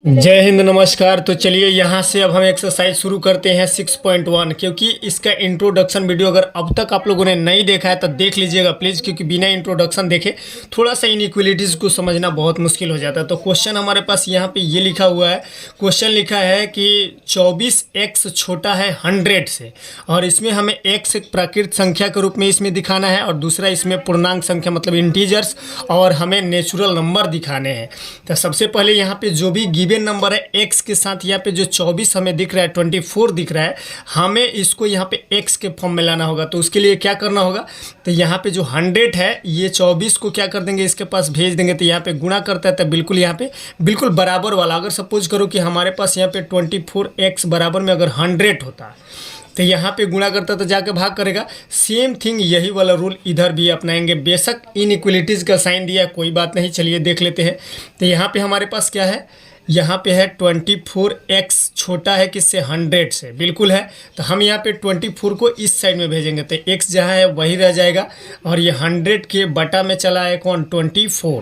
जय हिंद, नमस्कार। तो चलिए यहाँ से अब हम एक्सरसाइज शुरू करते हैं 6.1। क्योंकि इसका इंट्रोडक्शन वीडियो अगर अब तक आप लोगों ने नहीं देखा है तो देख लीजिएगा प्लीज़, क्योंकि बिना इंट्रोडक्शन देखे थोड़ा सा इनइक्वलिटीज़ को समझना बहुत मुश्किल हो जाता है। तो क्वेश्चन हमारे पास यहाँ पे ये लिखा हुआ है, क्वेश्चन लिखा है कि 24x छोटा है 100 से, और इसमें हमें x एक प्राकृत संख्या के रूप में इसमें दिखाना है, और दूसरा इसमें पूर्णांक संख्या मतलब इंटीजर्स, और हमें नेचुरल नंबर दिखाने हैं। तो सबसे पहले यहाँ पे जो भी गिवन नंबर है x के साथ यहाँ पे जो 24 हमें दिख रहा है, 24 दिख रहा है, हमें इसको यहाँ पे x के फॉर्म में लाना होगा। तो उसके लिए क्या करना होगा, तो यहाँ पे जो 100 है ये 24 को क्या कर देंगे, इसके पास भेज देंगे। तो यहाँ पे गुणा करता है तो बिल्कुल यहाँ पे बिल्कुल बराबर वाला, अगर सपोज करो कि हमारे पास यहाँ पे 24x बराबर में अगर 100 होता तो यहाँ पे गुणा करता तो जाके भाग करेगा। सेम थिंग यही वाला रूल इधर भी अपनाएंगे। बेशक इनइक्वलिटीज़ का साइन दिया है, कोई बात नहीं, चलिए देख लेते हैं। तो यहाँ पे हमारे पास क्या है, यहाँ पे है 24x छोटा है किससे, 100 से, बिल्कुल है। तो हम यहाँ पे 24 को इस साइड में भेजेंगे तो x जहाँ है वही रह जाएगा, और ये 100 के बटा में चला है कौन, 24।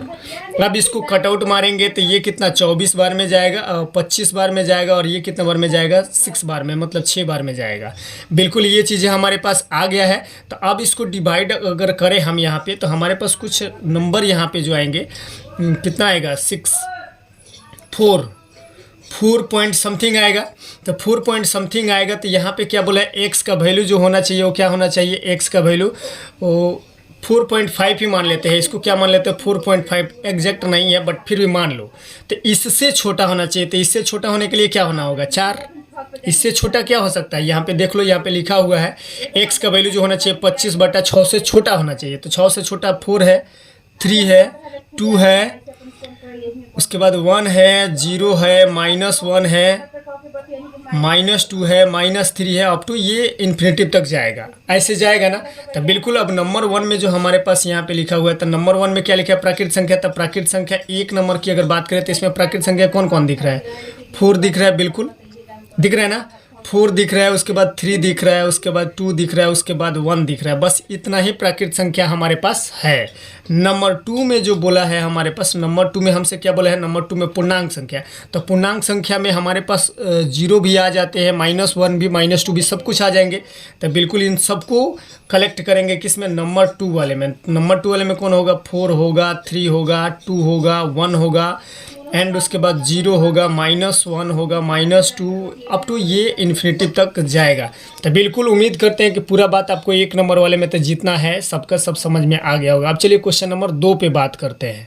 अब इसको कटआउट मारेंगे तो ये कितना 24 बार में जाएगा, 25 बार में जाएगा, और ये कितना बार में जाएगा, 6 बार में, मतलब 6 बार में जाएगा। बिल्कुल ये चीज़ें हमारे पास आ गया है। तो अब इसको डिवाइड अगर करें हम यहाँ पे, तो हमारे पास कुछ नंबर यहाँ पे जो आएंगे, कितना आएगा, 4 पॉइंट समथिंग आएगा। तो 4 पॉइंट समथिंग आएगा। तो यहाँ पे क्या बोला है, एक्स का वैल्यू जो होना चाहिए वो क्या होना चाहिए, एक्स का वैल्यू वो 4.5 ही मान लेते हैं। इसको क्या मान लेते हैं, 4.5, एग्जैक्ट नहीं है बट फिर भी मान लो। तो इससे छोटा होना चाहिए। तो इससे छोटा होने के लिए क्या होना होगा, 4। इससे छोटा क्या हो सकता है, यहाँ पे देख लो, यहाँ पे लिखा हुआ है एक्स का वैल्यू जो होना चाहिए 25/6 से छोटा होना चाहिए। तो 6 से छोटा 4 है, 3 है, 2 है, उसके बाद 1 है, 0 है, -1 है, -2 है, -3 है, अप टू ये इन्फिनिटिव तक जाएगा। ऐसे जाएगा ना। तो बिल्कुल अब नंबर 1 में जो हमारे पास यहाँ पे लिखा हुआ है, तो नंबर 1 में क्या लिखा है, प्राकृत संख्या। तो प्राकृत संख्या 1 नंबर की अगर बात करें तो इसमें प्राकृत संख्या कौन कौन दिख रहा है, 4 दिख रहा है, बिल्कुल दिख रहा है ना, 4 दिख रहा है, उसके बाद 3 दिख रहा है, उसके बाद 2 दिख रहा है, उसके बाद 1 दिख रहा है। बस इतना ही प्राकृत संख्या हमारे पास है। नंबर 2 में जो बोला है हमारे पास, नंबर 2 में हमसे क्या बोला है, नंबर 2 में पूर्णांक संख्या। तो पूर्णांक संख्या में हमारे पास 0 भी आ जाते हैं, -1 भी, -2 भी, सब कुछ आ जाएंगे। तो बिल्कुल इन सबको कलेक्ट करेंगे किस में, नंबर 2 वाले में। नंबर 2 वाले में कौन होगा, 4 होगा, 3 होगा, 2 होगा, 1 होगा, एंड उसके बाद 0 होगा, -1 होगा, -2, अप टू ये इन्फिनिटिव तक जाएगा। तो बिल्कुल उम्मीद करते हैं कि पूरा बात आपको 1 नंबर वाले में तो जितना है सबका सब समझ में आ गया होगा। अब चलिए क्वेश्चन नंबर 2 पे बात करते हैं।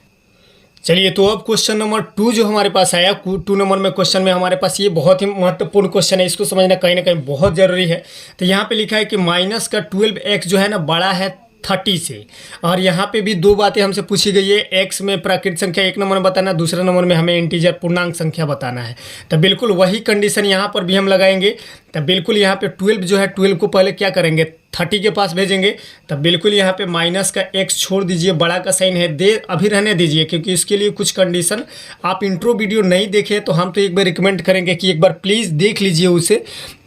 चलिए, तो अब क्वेश्चन नंबर 2 जो हमारे पास आया, 2 नंबर में क्वेश्चन में हमारे पास ये बहुत ही महत्वपूर्ण क्वेश्चन है, इसको समझना कहीं ना कहीं बहुत ज़रूरी है। तो यहाँ पे लिखा है कि माइनस का 12x जो है ना बड़ा है 30 से, और यहाँ पे भी 2 बातें हमसे पूछी गई है। एक्स में प्राकृत संख्या 1 नंबर में बताना, दूसरे नंबर में हमें इंटीजर पूर्णांक संख्या बताना है। तो बिल्कुल वही कंडीशन यहाँ पर भी हम लगाएंगे। तो बिल्कुल यहाँ पे 12 जो है, 12 को पहले क्या करेंगे, 30 के पास भेजेंगे। तो बिल्कुल यहाँ पे माइनस का x छोड़ दीजिए, बड़ा का साइन है, दे अभी रहने दीजिए, क्योंकि इसके लिए कुछ कंडीशन, आप इंट्रो वीडियो नहीं देखे तो हम तो एक बार रिकमेंड करेंगे कि एक बार प्लीज़ देख लीजिए उसे,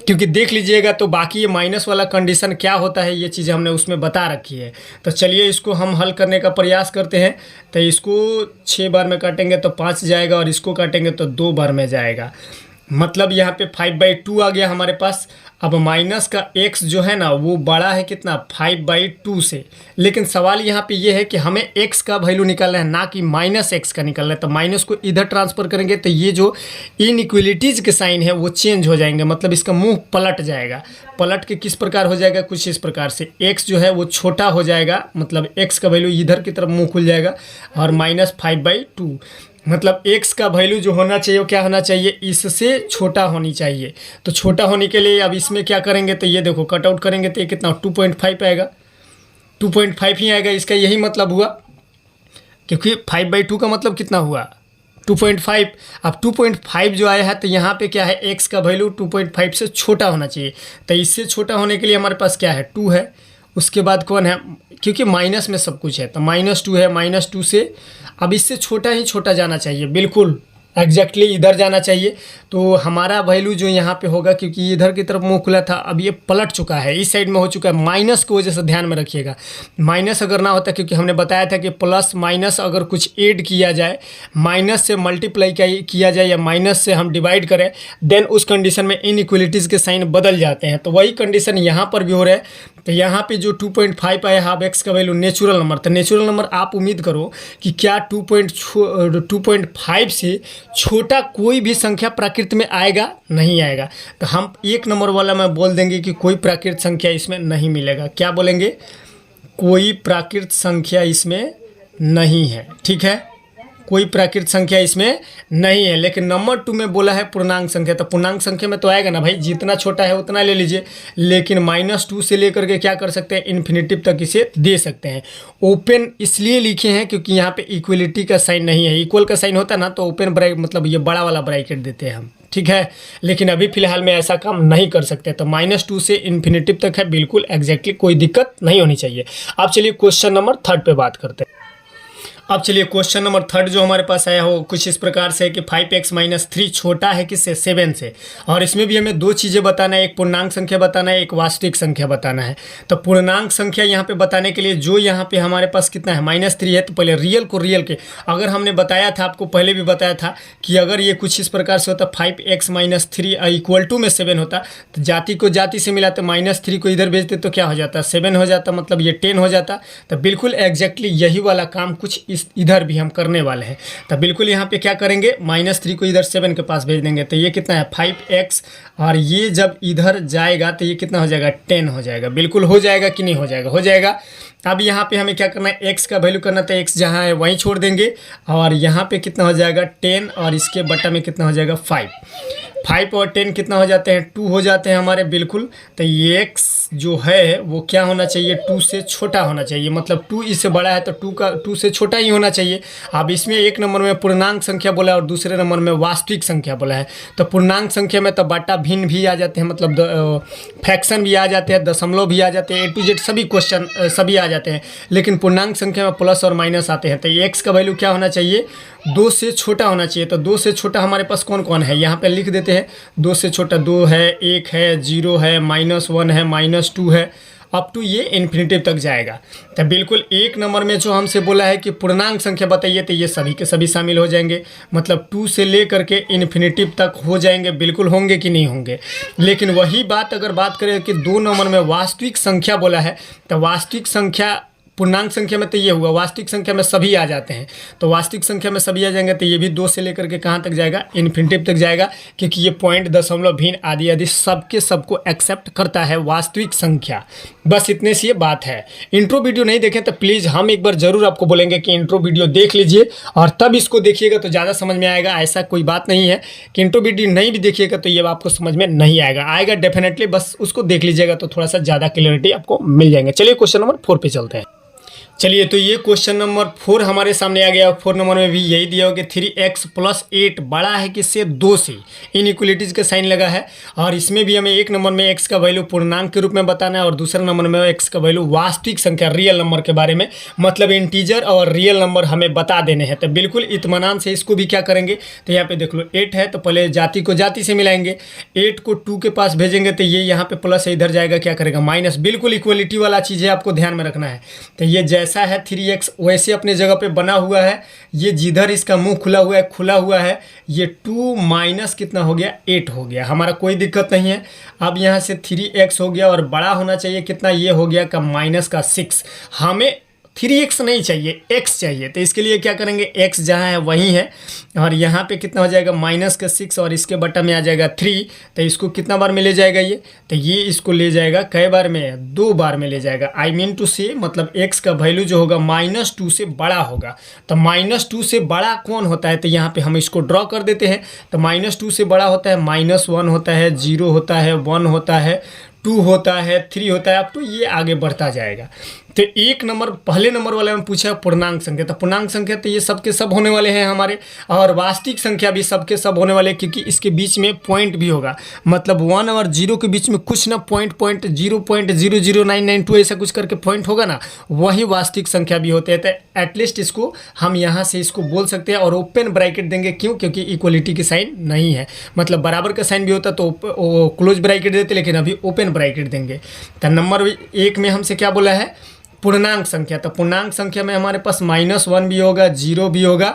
क्योंकि देख लीजिएगा तो बाकी ये माइनस वाला कंडीशन क्या होता है ये चीज़ें हमने उसमें बता रखी है। तो चलिए इसको हम हल करने का प्रयास करते हैं। तो इसको 6 बार में काटेंगे तो 5 जाएगा, और इसको काटेंगे तो 2 बार में जाएगा। मतलब यहाँ पे 5/2 आ गया हमारे पास। अब माइनस का x जो है ना वो बड़ा है कितना, 5/2 से। लेकिन सवाल यहाँ पे ये है कि हमें x का वैल्यू निकालना है, ना कि -x का निकालना है। तो माइनस को इधर ट्रांसफ़र करेंगे तो ये जो इनइक्वलिटीज़ के साइन है वो चेंज हो जाएंगे, मतलब इसका मुंह पलट जाएगा। पलट के किस प्रकार हो जाएगा, कुछ इस प्रकार से, x जो है वो छोटा हो जाएगा, मतलब x का वैल्यू इधर की तरफ मुँह खुल जाएगा, और -5/2 मतलब x का वैल्यू जो होना चाहिए वो क्या होना चाहिए, इससे छोटा होनी चाहिए। तो छोटा होने के लिए अब इसमें क्या करेंगे, तो ये देखो कट आउट करेंगे तो ये कितना 2.5 आएगा, 2.5 ही आएगा। इसका यही मतलब हुआ, क्योंकि 5/2 का मतलब कितना हुआ, 2.5। अब 2.5 जो आया है तो यहाँ पे क्या है, x का वैल्यू 2.5 से छोटा होना चाहिए। तो इससे छोटा होने के लिए हमारे पास क्या है, 2 है, उसके बाद कौन है, क्योंकि माइनस में सब कुछ है तो -2 है, -2 से अब इससे छोटा ही छोटा जाना चाहिए, बिल्कुल एग्जैक्टली इधर जाना चाहिए। तो हमारा वैल्यू जो यहाँ पे होगा, क्योंकि इधर की तरफ मुंह खुला था, अब ये पलट चुका है, इस साइड में हो चुका है, माइनस की वजह से ध्यान में रखिएगा। माइनस अगर ना होता, क्योंकि हमने बताया था कि प्लस माइनस अगर कुछ ऐड किया जाए, माइनस से मल्टीप्लाई किया जाए या माइनस से हम डिवाइड करें, देन उस कंडीशन में इनइक्वलिटीज़ के साइन बदल जाते हैं। तो वही कंडीशन यहाँ पर भी हो रहा है। तो यहाँ पे जो 2.5 आया हाफ एक्स का वैल्यू नेचुरल नंबर, तो नेचुरल नंबर आप उम्मीद करो कि क्या 2.5 से छोटा कोई भी संख्या प्रकृति में आएगा, नहीं आएगा। तो हम एक नंबर वाला में बोल देंगे कि कोई प्राकृत संख्या इसमें नहीं मिलेगा। क्या बोलेंगे? कोई प्राकृत संख्या इसमें नहीं है। ठीक है, कोई प्राकृत संख्या इसमें नहीं है। लेकिन नंबर 2 में बोला है पूर्णांक संख्या, तो पूर्णांक संख्या में तो आएगा ना भाई, जितना छोटा है उतना ले लीजिए। लेकिन -2 से लेकर के क्या कर सकते हैं, इन्फिनिटिव तक इसे दे सकते हैं। ओपन इसलिए लिखे हैं क्योंकि यहाँ पे इक्वलिटी का साइन नहीं है। इक्वल का साइन होता ना तो ओपन ब्रैकेट, मतलब ये बड़ा वाला ब्रैकेट देते हैं हम। ठीक है, लेकिन अभी फिलहाल में ऐसा काम नहीं कर सकते। तो -2 से इन्फिनिटिव तक है, बिल्कुल एग्जैक्टली कोई दिक्कत नहीं होनी चाहिए। अब चलिए क्वेश्चन नंबर 3 पे बात करते हैं। अब चलिए क्वेश्चन नंबर 3 जो हमारे पास आया हो कुछ इस प्रकार से है कि 5x - 3 छोटा है किससे, 7 से। और इसमें भी हमें 2 चीज़ें बताना है, एक पूर्णांक संख्या बताना है, एक वास्तविक संख्या बताना है। तो पूर्णांक संख्या यहाँ पे बताने के लिए जो यहाँ पे हमारे पास कितना है, -3 है, तो पहले रियल को रियल के, अगर हमने बताया था, आपको पहले भी बताया था कि अगर ये कुछ इस प्रकार से होता 5x - 3 इक्वल टू में 7 होता, तो जाति को जाति से मिलाते, -3 को इधर भेजते तो क्या हो जाता, 7 हो जाता, मतलब ये 10 हो जाता। तो बिल्कुल एग्जैक्टली यही वाला काम कुछ इधर भी हम करने वाले हैं। तो बिल्कुल यहाँ पे क्या करेंगे, -3 को इधर 7 के पास भेज देंगे। तो ये कितना है 5x, और ये जब इधर जाएगा तो ये कितना हो जाएगा, 10 हो जाएगा। बिल्कुल हो जाएगा कि नहीं हो जाएगा, हो जाएगा। अब यहाँ पे हमें क्या करना है, x का वैल्यू करना, तो x जहाँ है वहीं छोड़ देंगे। और यहाँ पे कितना हो जाएगा 10, और इसके बटा में कितना हो जाएगा 5 और 10 कितना हो जाते हैं, 2 हो जाते हैं हमारे। बिल्कुल, तो ये x जो है वो क्या होना चाहिए, 2 से छोटा होना चाहिए। मतलब 2 इससे बड़ा है तो 2 से छोटा ही होना चाहिए। अब इसमें एक नंबर में पूर्णांक संख्या बोला है और दूसरे नंबर में वास्तविक संख्या बोला है। तो पूर्णांक संख्या में तो बटा भिन्न भी आ जाते हैं, मतलब फ्रैक्शन भी आ जाते हैं, दशमलव भी आ जाते हैं, A to Z सभी क्वेश्चन सभी आ जाते हैं। लेकिन पूर्णांक संख्या में प्लस और माइनस आते हैं। तो x का वैल्यू क्या होना चाहिए, 2 से छोटा होना चाहिए। तो 2 से छोटा हमारे पास कौन कौन है, यहाँ पे लिख देते हैं। 2 से छोटा 2 है, 1 है, 0 है, -1 है, -2 है, अप टू ये इन्फिनिटिव तक जाएगा। तो बिल्कुल एक नंबर में जो हमसे बोला है कि पूर्णांक संख्या बताइए, तो ये सभी के सभी शामिल हो जाएंगे। मतलब 2 से ले करके इन्फिनिटिव तक हो जाएंगे। बिल्कुल होंगे कि नहीं होंगे। लेकिन वही बात अगर बात करें कि 2 नंबर में वास्तविक संख्या बोला है, तो वास्तविक संख्या पूर्णांक संख्या में तो ये हुआ, वास्तविक संख्या में सभी आ जाते हैं। तो वास्तविक संख्या में सभी आ जाएंगे, तो ये भी 2 से लेकर के कहाँ तक जाएगा, इन्फिनिटिव तक जाएगा। क्योंकि ये पॉइंट, दशमलव, भिन्न आदि आदि सबके सबको एक्सेप्ट करता है वास्तविक संख्या। बस इतने सी ये बात है। इंट्रो वीडियो नहीं देखें तो प्लीज़ हम एक बार ज़रूर आपको बोलेंगे कि इंट्रो वीडियो देख लीजिए और तब इसको देखिएगा तो ज़्यादा समझ में आएगा। ऐसा कोई बात नहीं है कि इंट्रो वीडियो नहीं भी देखिएगा तो ये आपको समझ में नहीं आएगा, आएगा डेफिनेटली। बस उसको देख लीजिएगा तो थोड़ा सा ज़्यादा क्लियरिटी आपको मिल जाएंगे। चलिए क्वेश्चन नंबर 4 पे चलते हैं। चलिए, तो ये क्वेश्चन नंबर 4 हमारे सामने आ गया। 4 नंबर में भी यही दिया हो कि 3x + 8 बड़ा है किससे, 2 से। इनइक्वलिटीज़ का साइन लगा है। और इसमें भी हमें एक नंबर में x का वैल्यू पूर्णांक के रूप में बताना है और दूसरे नंबर में x का वैल्यू वास्तविक संख्या, रियल नंबर के बारे में, मतलब इंटीजर और रियल नंबर हमें बता देने हैं। तो बिल्कुल इत्मीनान से इसको भी क्या करेंगे, तो यहाँ पे देख लो 8 है, तो पहले जाति को जाति से मिलाएंगे। 8 को 2 के पास भेजेंगे तो ये यहाँ पे प्लस है, इधर जाएगा क्या करेगा, माइनस। बिल्कुल इक्वलिटी वाला चीज़ है, आपको ध्यान में रखना है। तो ये जैसा है 3x वैसे अपने जगह पे बना हुआ है। ये जिधर इसका मुंह खुला हुआ है, ये 2 माइनस कितना हो गया, 8 हो गया। हमारा कोई दिक्कत नहीं है। अब यहाँ से 3x हो गया और बड़ा होना चाहिए कितना, ये हो गया का -6। हमें 3x नहीं चाहिए, x चाहिए। तो इसके लिए क्या करेंगे, x जहाँ है वहीं है और यहाँ पे कितना हो जाएगा -6 और इसके बटा में आ जाएगा 3। तो इसको कितना बार में ले जाएगा ये, तो ये इसको ले जाएगा कई बार में, 2 बार में ले जाएगा। आई मीन टू से मतलब x का वैल्यू जो होगा -2 से बड़ा होगा। तो -2 से बड़ा कौन होता है, तो यहाँ पे हम इसको ड्रॉ कर देते हैं। तो -2 से बड़ा होता है -1 होता है, 0 होता है, 1 होता है, 2 होता है, 3 होता है, अब तो ये आगे बढ़ता जाएगा। तो एक नंबर पहले नंबर वाले में पूछा पूर्णांक संख्या, तो पूर्णांक संख्या तो ये सब के सब होने वाले हैं हमारे, और वास्तविक संख्या भी सब के सब होने वाले हैं, क्योंकि इसके बीच में पॉइंट भी होगा, मतलब 1 और 0 के बीच में कुछ ना पॉइंट 0.00992 ऐसा कुछ करके पॉइंट होगा ना, वही वास्तविक संख्या भी होते हैं। तो एटलीस्ट इसको हम यहाँ से इसको बोल सकते हैं, और ओपन ब्रैकेट देंगे, क्यों? क्योंकि इक्वलिटी की साइन नहीं है, मतलब बराबर का साइन भी होता तो क्लोज ब्रैकेट देते, लेकिन अभी ओपन ब्रैकेट देंगे। तो नंबर 1 में हमसे क्या बोला है? पूर्णांक संख्या। तो पूर्णांक संख्या में हमारे पास -1 भी होगा, 0 भी होगा,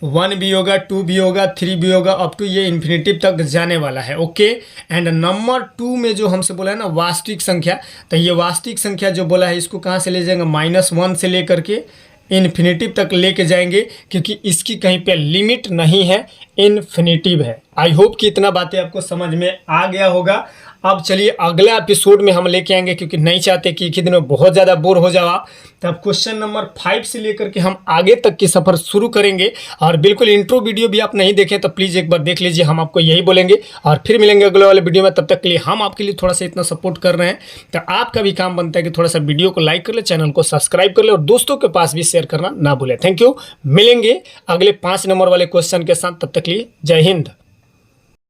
1 भी होगा, 2 भी होगा, 3 भी होगा, अप टू ये इन्फिनिटिव तक जाने वाला है। ओके, एंड नंबर 2 में जो हमसे बोला है ना वास्तविक संख्या, तो ये वास्तविक संख्या जो बोला है इसको कहाँ से ले जाएंगे? -1 से लेकर के इन्फिनिटिव तक लेके जाएंगे, क्योंकि इसकी कहीं पे लिमिट नहीं है, इन्फिनिटिव है। आई होप कि इतना बातें आपको समझ में आ गया होगा। अब चलिए अगला एपिसोड में हम लेके आएंगे, क्योंकि नहीं चाहते कि एक ही दिन में बहुत ज़्यादा बोर हो जाओ आप। तब क्वेश्चन नंबर 5 से लेकर के हम आगे तक की सफ़र शुरू करेंगे। और बिल्कुल इंट्रो वीडियो भी आप नहीं देखें तो प्लीज़ एक बार देख लीजिए, हम आपको यही बोलेंगे। और फिर मिलेंगे अगले वाले वीडियो में, तब तक के लिए हम आपके लिए थोड़ा सा इतना सपोर्ट कर रहे हैं, तो आपका भी काम बनता है कि थोड़ा सा वीडियो को लाइक कर ले, चैनल को सब्सक्राइब कर ले, और दोस्तों के पास भी शेयर करना ना भूलें। Thank you. मिलेंगे अगले 5 नंबर वाले क्वेश्चन के साथ, तब तक के लिए जय हिंद।